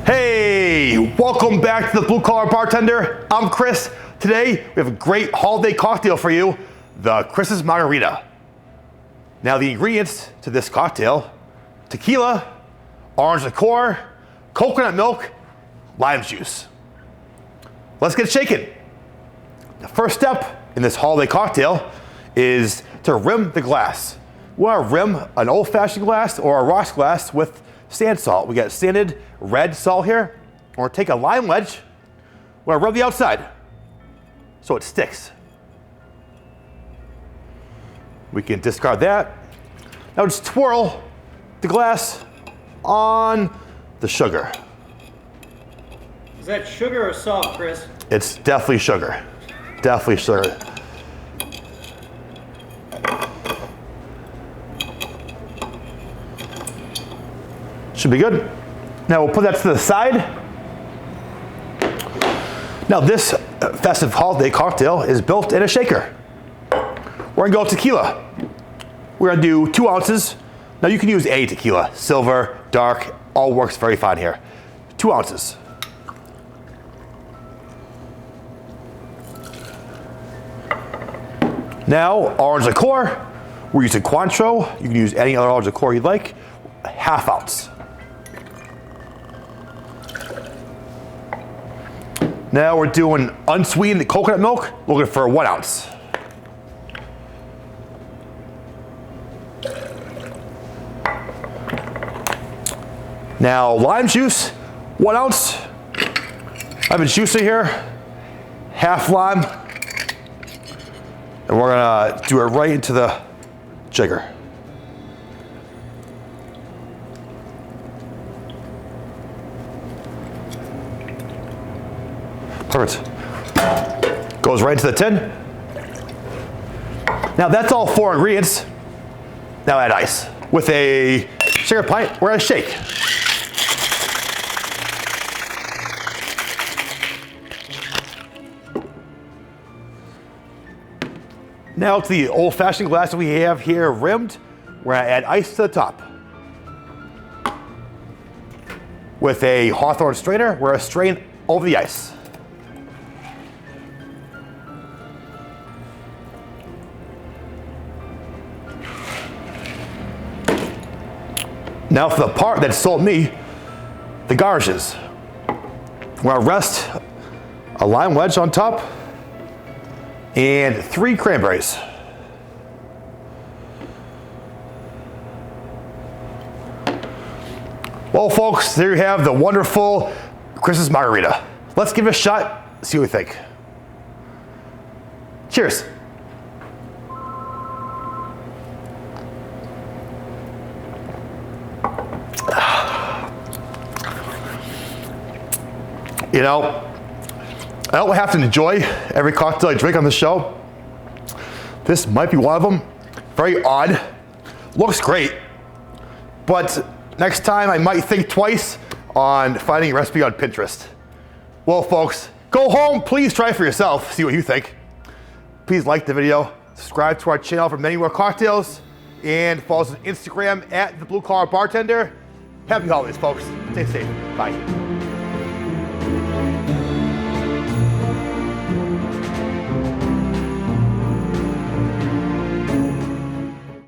Hey, welcome back to the Blue Collar Bartender. I'm Chris. Today, we have a great holiday cocktail for you, the Christmas Margarita. Now, the ingredients to this cocktail: tequila, orange liqueur, coconut milk, lime juice. Let's get shaken. The first step in this holiday cocktail is to rim the glass. We want to rim an old-fashioned glass or a rocks glass with sand salt. We got sanded red salt here. Or take a lime wedge. We want to rub the outside so it sticks. We can discard that. Now just twirl the glass on the sugar. Is that sugar or salt, Chris? It's definitely sugar. Definitely sugar. Should be good. Now we'll put that to the side. Now this festive holiday cocktail is built in a shaker. We're gonna go tequila. We're gonna do 2 ounces. Now you can use any tequila, silver, dark, all works very fine here. 2 ounces. Now, orange liqueur. We're using Cointreau. You can use any other orange liqueur you'd like. A ½ ounce. Now we're doing unsweetened coconut milk. Looking for 1 ounce. Now lime juice, 1 ounce. I have a juicer here, half lime. And we're gonna do it right into the jigger. Perfect. Goes right into the tin. Now that's all 4 ingredients. Now add ice. With a sugar pint, we're gonna shake. Now to the old-fashioned glass that we have here rimmed, we're gonna add ice to the top. With a Hawthorne strainer, we're gonna strain over the ice. Now for the part that sold me, the garnishes. We're gonna rest a lime wedge on top and 3 cranberries. Well, folks, there you have the wonderful Christmas Margarita. Let's give it a shot, see what we think. Cheers. You know, I don't have to enjoy every cocktail I drink on the show. This might be one of them. Very odd. Looks great. But next time I might think twice on finding a recipe on Pinterest. Well, folks, go home. Please try it for yourself. See what you think. Please like the video. Subscribe to our channel for many more cocktails. And follow us on Instagram at The Blue Collar Bartender. Happy holidays, folks. Stay safe. Bye.